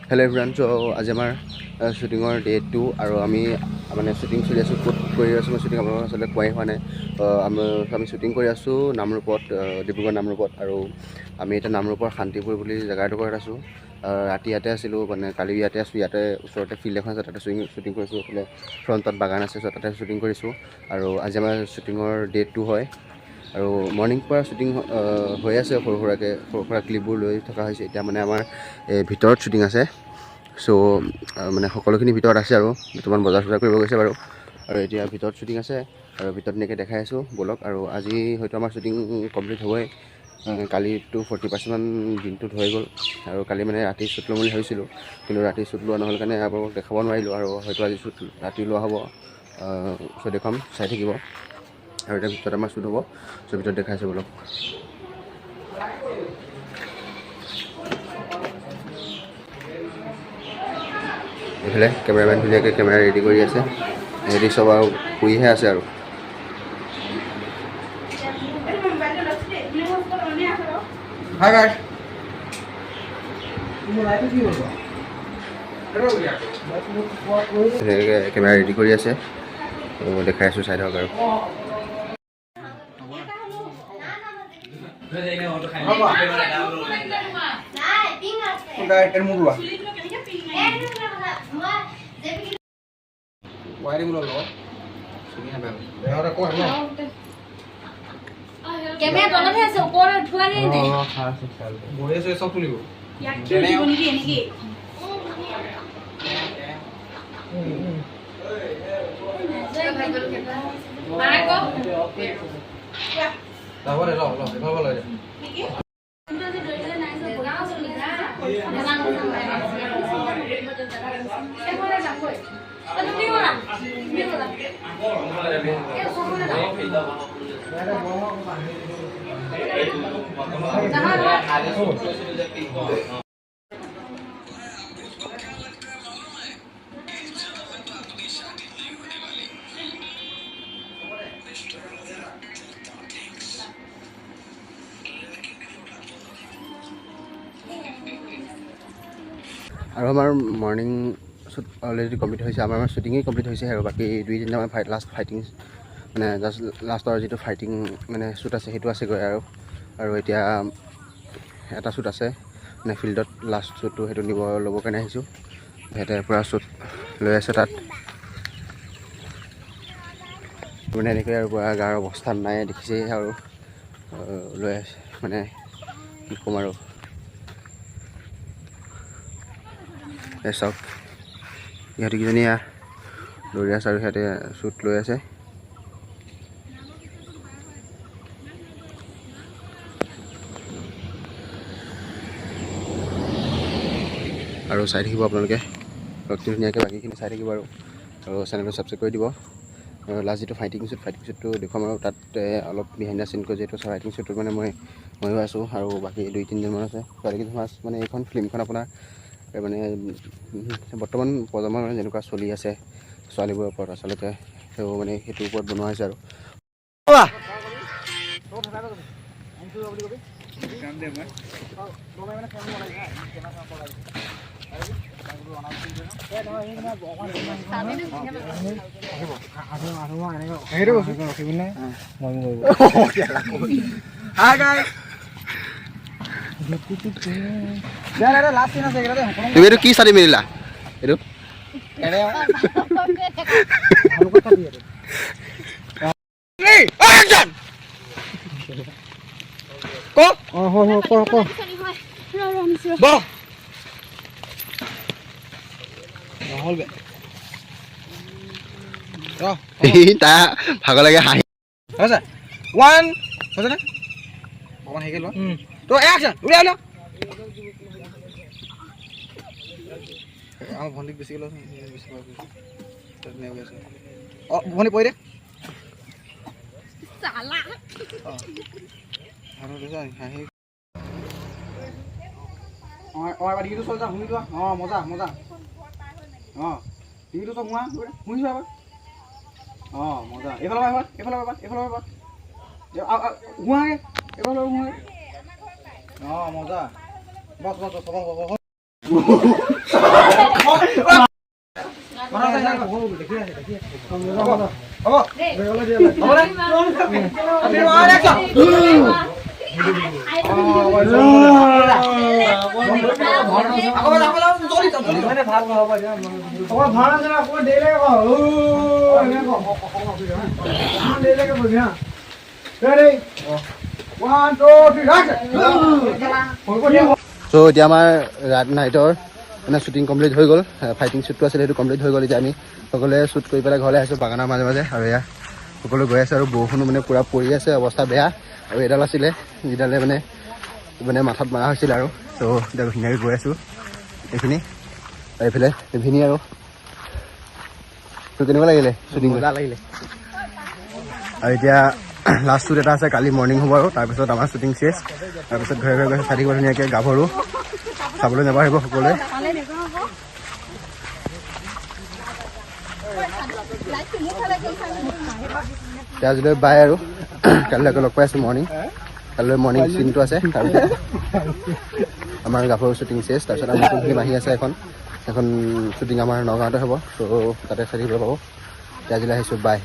Hello' everyone. চ' আজি আমাৰ শ্বুটিঙৰ day 2 আৰু আমি মানে শ্বুটিং চলি আছোঁ। ক'ত কৰি আছোঁ মই শ্বুটিং আপোনালোকক আচলতে কোৱাই হোৱা নাই। আমি শ্বুটিং কৰি আছোঁ নামৰূপত, ডিব্ৰুগড় নামৰূপত। আৰু আমি এতিয়া নামৰূপৰ শান্তিপুৰ বুলি জেগা এডোখৰত আছোঁ। ৰাতি ইয়াতে আছিলোঁ, মানে কালি ইয়াতে আছোঁ। ইয়াতে ওচৰতে ফিল্ড এখন আছে, তাতে শ্বুটিং কৰিছোঁ। এইফালে ফ্ৰণ্টত বাগান আছে, চ' তাতে শ্বুটিং কৰিছোঁ। আৰু আজি আমাৰ শ্বুটিঙৰ ডে 2 হয়। আৰু মৰ্ণিং পৰা শ্বুটিং হৈ আছে, সৰু সুৰা ক্লিপবোৰ লৈ থকা হৈছে। এতিয়া মানে আমাৰ ভিতৰত শ্বুটিং আছে। চ' মানে সকলোখিনি ভিতৰত আছে আৰু বৰ্তমান বজাৰ চজাৰ কৰিব গৈছে বাৰু। আৰু এতিয়া ভিতৰত শ্বুটিং আছে আৰু ভিতৰত এনেকৈ দেখাই আছোঁ ব'লক। আৰু আজি হয়তো আমাৰ শ্বুটিং কমপ্লিট হ'বই। কালিতো 40% মান দিনটোত হৈ গ'ল। আৰু কালি মানে ৰাতি শ্বুট ল'ম বুলি ভাবিছিলোঁ, কিন্তু ৰাতি শ্বুট লোৱা নহ'ল কাৰণে আপোনালোকক দেখাব নোৱাৰিলোঁ। আৰু হয়তো আজি শ্বুট ৰাতি লোৱা হ'ব। চ' দেখুৱাম, চাই থাকিব। আৰু এতিয়া ভিতৰত আমাৰ শ্বুট হ'ব, চ' ভিতৰত দেখাইছোঁ ব'লক। এইফালে কেমেৰামেন ধুনীয়াকৈ কেমেৰা ৰেডি কৰি আছে। সিহঁতি চব আৰু শুইহে আছে আৰু। ধুনীয়াকৈ কেমেৰা ৰেডি কৰি আছে, দেখাই আছোঁ, চাই থাকক আৰু। কেমেৰা তলতহে আছে, ওপৰত উঠোৱা নাই নে? বহি আছে সব তুলিব। ইয়াক কি দিব নেকি এনেকি? মাইক তারপরে ল এভাবে লয় আৰু আমাৰ মৰ্ণিং শ্বুট অলৰেডি কমপ্লিট হৈছে। আমাৰ শ্বুটিঙেই কমপ্লিট হৈছে আৰু বাকী 2-3টা আমাৰ লাষ্ট ফাইটিং, মানে জাষ্ট লাষ্টৰ যিটো ফাইটিং মানে শ্বুট আছে সেইটো আছেগৈ আৰু। আৰু এতিয়া এটা শ্বুট আছে মানে ফিল্ডত, লাষ্ট শ্বুটটো সেইটো ল'বৰ কাৰণে আহিছোঁ। সিহঁতে পূৰা শ্বুট লৈ আছে তাত, মানে এনেকৈ আৰু পূৰা গাৰ অৱস্থা নাই, দেখিছেই আৰু লৈ আছে মানে কি ক'ম আৰু। চাওক ইহঁতে কিজনীয়া দৌৰি আছে আৰু সিহঁতে শ্বুট লৈ আছে। আৰু চাই থাকিব আপোনালোকে ব্লগটো ধুনীয়াকৈ, বাকীখিনি চাই থাকিব আৰু চেনেলটো ছাবস্ক্ৰাইব কৰি দিব। লাষ্ট যিটো ফাইটিং শ্বুটটো দেখুৱাম আৰু তাত অলপ বিহাইণ্ড দ্য চিনকৈ, যিহেতু ফাইটিং শ্বুটটোত মানে ময়ো আছোঁ আৰু বাকী 2-3জনমান আছে। ছোৱালীকেইজন মানে এইখন ফিল্মখন আপোনাৰ মানে বৰ্তমান প্ৰজন্মৰ মানে যেনেকুৱা চলি আছে ছোৱালীবোৰৰ ওপৰত, আচলতে মানে সেইটোৰ ওপৰত বনোৱা হৈছে আৰু। তুমি এইটো কি চালি মেলিলা এইটো? তাৰ ভাগৰ লাগে হাঁহি। ওয়ান হৈছে নে অকমান হেৰি লোৱা তো একশন উলিয়াই লোৱা। আমার ভন্ডিক বেশি গেল বেশি ও ভন্ডি পই দে সালা আর রে যাই হাহি ওই বাড়ি তো চল যা হুনি তো মজা মজা টিভি তো সব হুনি যাবা মজা এফালে বাবা এফালে বাবা এফালে বাবা হুয়াগে এফালে হুয়াগে মজা বস বস বস চ' এতিয়া আমাৰ ৰাত নাইটৰ মানে শ্বুটিং কমপ্লিট হৈ গ'ল ফাইটিং শ্বুটটো আছিলে সেইটো কমপ্লিট হৈ গ'ল এতিয়া আমি সকলোৱে শ্বুট কৰি পেলাই ঘৰলৈ আহিছোঁ বাগানৰ মাজে মাজে আৰু এয়া সকলো গৈ আছে আৰু বৰষুণো মানে পূৰা পৰি আছে অৱস্থা বেয়া আৰু এডাল আছিলে যিডালে মানে মাথাত মাৰা হৈছিল আৰু চ' এতিয়া ধুনীয়াকৈ গৈ আছোঁ এইখিনি আৰু এইফালে ইভিনি আৰু ত' কেনেকুৱা লাগিলে শ্বুটিং মজা লাগিলে আৰু এতিয়া লাষ্ট শ্বুট এটা আছে কালি মৰ্ণিং হ'ব আৰু তাৰপিছত আমাৰ শ্বুটিং চেছ তাৰপিছত ঘৰে ঘৰে গৈ চাই থাকিব ধুনীয়াকৈ গাভৰু চাবলৈ নাপাহৰিব সকলোৱে এতিয়া আজিলৈ বাই আৰু কাইলৈ আকৌ লগ পাই আছোঁ কাইলৈ মৰ্ণিং চিনটো আছে তাৰপিছত আমাৰ গাভৰু শ্বুটিং চেছ তাৰপিছত আমাৰ নতুন ফিল্ম আহি আছে এখন শ্বুটিং আমাৰ নগাঁৱতে হ'ব ত' তাতে চাই থাকিব পাব এতিয়া আজিলৈ আহিছোঁ বাই